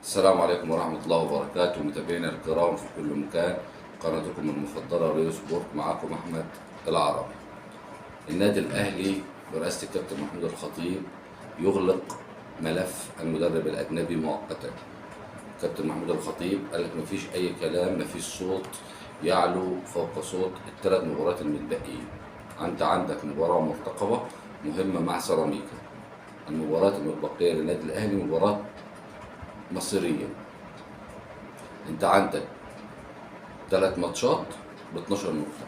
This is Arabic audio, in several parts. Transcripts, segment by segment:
السلام عليكم ورحمة الله وبركاته، متابعينا الكرام في كل مكان. قناتكم المفضلة ريو سبورت، معاكم أحمد العربي. النادي الأهلي برئاسة الكابتن محمود الخطيب يغلق ملف المدرب الأجنبي مؤقتا. الكابتن محمود الخطيب قال لك مفيش أي كلام، مفيش صوت يعلو فوق صوت الثلاث مباريات المتبقيين. أنت عندك مباراة مرتقبة مهمة مع سيراميكا. المباراة المتبقية للنادي الأهلي مباراة مصيرية. انت عندك 3 ماتشات ب 12 نقطة،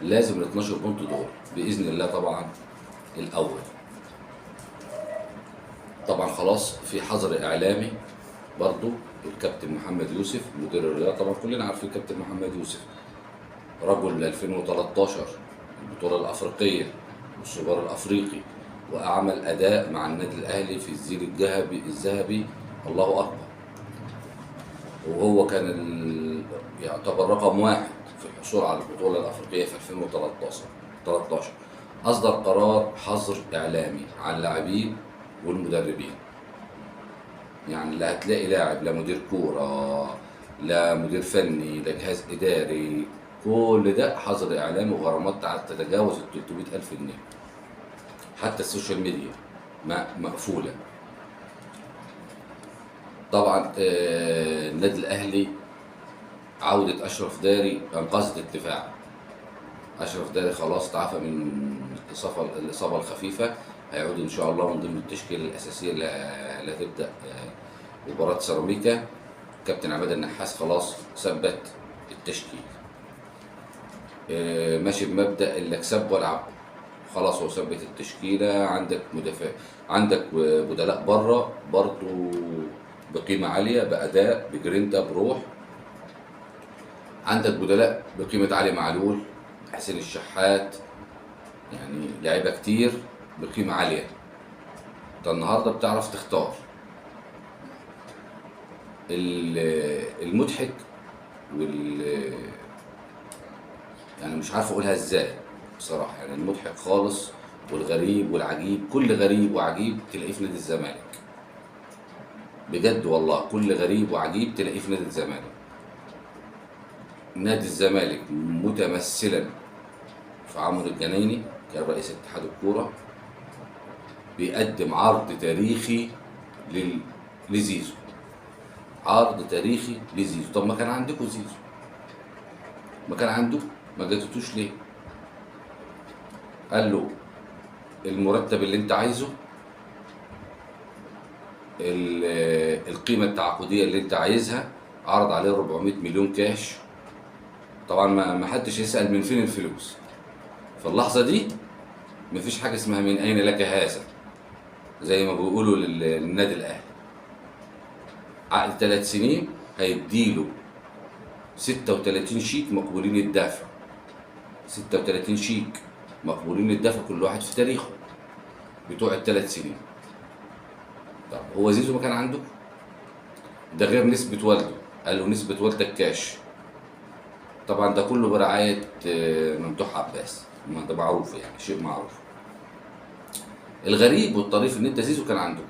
لازم ال 12 بونت دول بإذن الله طبعا الأول. طبعا خلاص في حظر إعلامي برضو. الكابتن محمد يوسف مدير الرياضة، طبعا كلنا عارفين الكابتن محمد يوسف، رجل 2013 البطولة الأفريقية والسوبر الأفريقي، وأعمل أداء مع النادي الأهلي في الزيل الذهبي الله أكبر. وهو كان يعتبر رقم واحد في الحصول على البطولة الأفريقية في 2013. أصدر قرار حظر إعلامي على اللاعبين والمدربين. يعني لا هتلاقي لاعب، لا مدير كورة، لا مدير فني، لا جهاز إداري، كل ده حظر إعلامي وغرامات تتجاوز ال 300,000 جنيه. حتى السوشيال ميديا مقفولة. طبعا النادي الأهلي عودة أشرف داري أنقذت الدفاع. أشرف داري خلاص تعافى من الإصابة الخفيفة، هيعود إن شاء الله من ضمن التشكيلة الأساسية اللي هتبدأ مباراة سيراميكا. كابتن عماد النحاس خلاص ثبت التشكيل، ماشي بمبدأ اللي أكسب والعب. خلاص هو ثبت التشكيلة. عندك مدافع، عندك بدلاء بره برضو بقيمة عالية، بأداء، بجرينتا، بروح. عندك بدلاء بقيمة علي معلول، حسين الشحات، يعني لعيبة كتير بقيمة عالية. انت النهارده بتعرف تختار. المضحك يعني مش عارف اقولها ازاي بصراحة. يعني المضحك خالص والغريب والعجيب، كل غريب وعجيب تلاقيه في نادي الزمالك. بجد والله كل غريب وعجيب تلاقيه في نادي الزمالك. نادي الزمالك متمثلا في عمرو الجنايني كان رئيس اتحاد الكورة، بيقدم عرض تاريخي لزيزو. عرض تاريخي لزيزو. طب ما كان عندكم زيزو، ما كان عندكم، ما جاتتوش ليه؟ قال له المرتب اللي انت عايزه، القيمة التعاقدية اللي انت عايزها، عرض عليه 400 مليون كاش. طبعا ما حدش يسأل من فين الفلوس. في اللحظة دي مفيش حاجة اسمها من أين لك هذا، زي ما بيقولوا للنادي الأهلي. عقد 3 سنين هيديله 36 شيك مقبولين الدفع. 36 شيك مقبولين الدفع، كل واحد في تاريخه، بتوع ال3 سنين. طب هو زيزو ما كان عنده؟ ده غير نسبة والده، قال له نسبة والدك كاش. طبعا ده كله برعاية ممدوح عباس، ما ده معروف، يعني شيء معروف. الغريب والطريف ان انت زيزو كان عنده.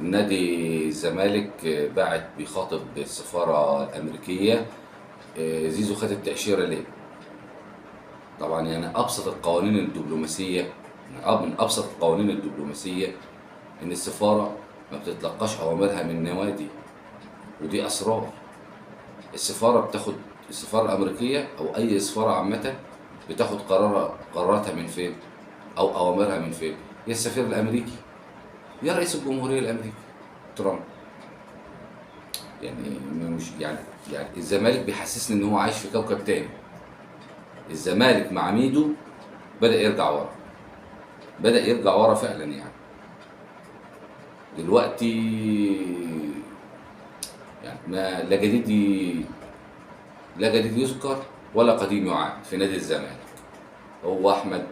النادي الزمالك بعت بيخاطب السفارة الأمريكية، زيزو خد التأشيرة ليه؟ طبعا يعني أبسط القوانين الدبلوماسية، من أبسط القوانين الدبلوماسية إن السفارة ما بتتلقاش أوامرها من نوادي، ودي أسرار. السفارة الأمريكية أو أي سفارة عامة بتاخد قراراتها من فين؟ أو أوامرها من فين؟ يا السفير الأمريكي، يا رئيس الجمهورية الأمريكي ترامب. يعني مش يعني الزمالك بيحسسني إن هو عايش في كوكب تاني. الزمالك مع ميدو بدأ يرجع ورا فعلا. يعني دلوقتي يعني لا جديد يذكر ولا قديم يعاد في نادي الزمالك. هو احمد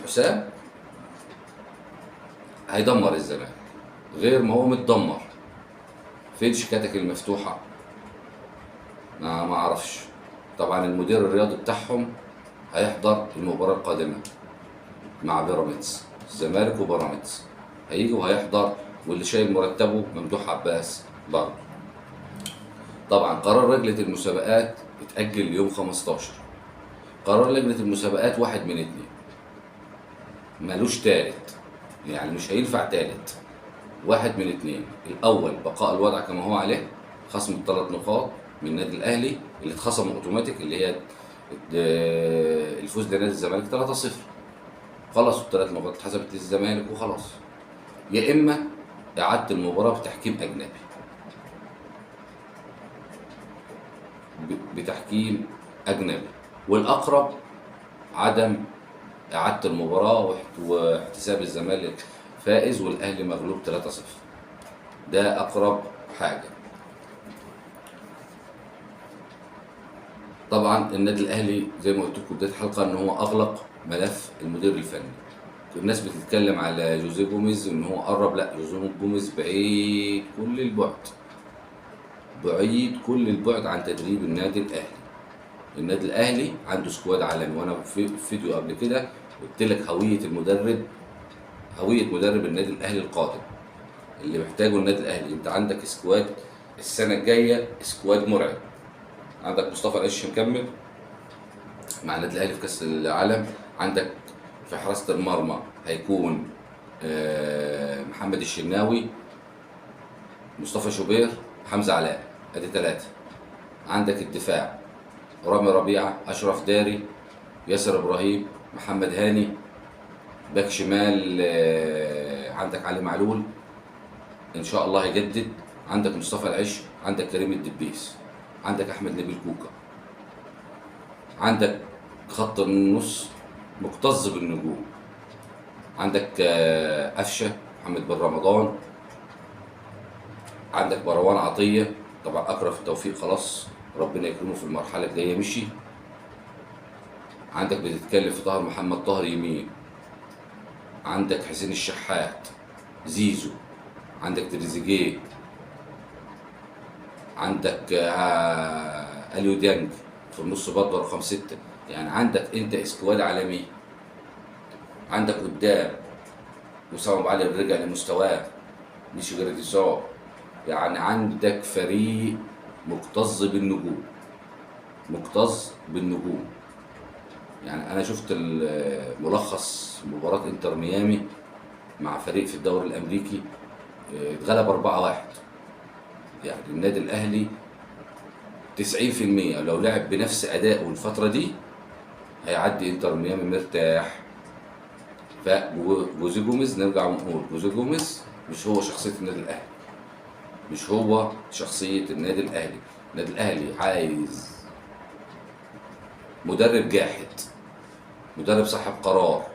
حسام هيدمر الزمالك غير ما هو متدمر. فين شيكاتك المفتوحه؟ ما اعرفش. طبعا المدير الرياضي بتاعهم هيحضر المباراه القادمه مع بيراميدز. الزمالك وبيراميدز هيجي وهيحضر واللي شايل مرتبه ممدوح عباس برضه. طبعا قرار لجنة المسابقات اتأجل ليوم 15. قرار لجنة المسابقات واحد من اتنين، ملوش تالت، يعني مش هينفع تالت. واحد من اتنين، الأول بقاء الوضع كما هو عليه، خصم الثلاث نقاط من النادي الأهلي اللي اتخصموا اوتوماتيك، اللي هي الفوز لنادي الزمالك 3-0. خلصوا الثلاث نقاط اتحسبت للزمالك وخلاص. يا إما إعادة المباراة بتحكيم أجنبي، بتحكيم أجنبي، والأقرب عدم إعادة المباراة واحتساب الزمالك فائز والأهلي مغلوب 3-0. ده أقرب حاجة. طبعا النادي الأهلي زي ما قلت لكم بداية الحلقة إن هو أغلق ملف المدير الفني. الناس بتتكلم على جوزيه جوميز إن هو قرب، لا، جوزيه جوميز بعيد كل البعد، بعيد كل البعد عن تدريب النادي الأهلي. النادي الأهلي عنده سكواد عالمي، وأنا في فيديو قبل كده قلت لك هوية مدرب النادي الأهلي القادم اللي محتاجه النادي الأهلي. أنت عندك سكواد السنة الجاية، سكواد مرعب. عندك مصطفى العش مكمل مع النادي الأهلي في كأس العالم. عندك في حراسة المرمى هيكون محمد الشناوي، مصطفى شوبير، حمزة علاء، ادي 3. عندك الدفاع رامي ربيعة، أشرف داري، ياسر إبراهيم، محمد هاني. باك شمال عندك علي معلول إن شاء الله هيجدد. عندك مصطفى العش، عندك كريم الدبيس، عندك أحمد نبيل كوكا. عندك خط النص مكتظ بالنجوم، عندك قفشة، محمد بن رمضان، عندك مروان عطية. طبعا أكرم التوفيق خلاص ربنا يكرمه في المرحلة الجاية مشي. عندك بتتكلم في طاهر محمد طاهر يمين، عندك حسين الشحات، زيزو، عندك تريزيجيه، عندك اليو ديانج في النص برضه رقم 6. يعني عندك انت اسكواد عالمي. عندك قدام وسام ابو علي رجع لمستواه، مش غير اتصاب. يعني عندك فريق مكتظ بالنجوم، مكتظ بالنجوم. يعني انا شفت ملخص مباراة انتر ميامي مع فريق في الدوري الامريكي، اتغلب 4-1. يعني النادي الاهلي 90% لو لعب بنفس ادائه الفترة دي هيعدي انتر ميامي مرتاح. فجوزيه جوميز نرجع ونقول جوزيه جوميز مش هو شخصية النادي الاهلي، مش هو شخصية النادي الاهلي. النادي الاهلي عايز مدرب جاحد، مدرب صاحب قرار،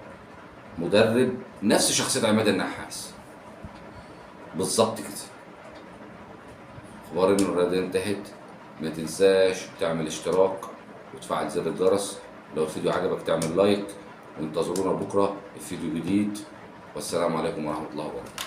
مدرب نفس شخصية عماد النحاس بالظبط كده. اخبار ان الرياضة انتهت. ما تنساش تعمل اشتراك وتفعل زر الجرس. لو الفيديو عجبك تعمل لايك، وانتظرونا بكرة في فيديو جديد. والسلام عليكم ورحمة الله وبركاته.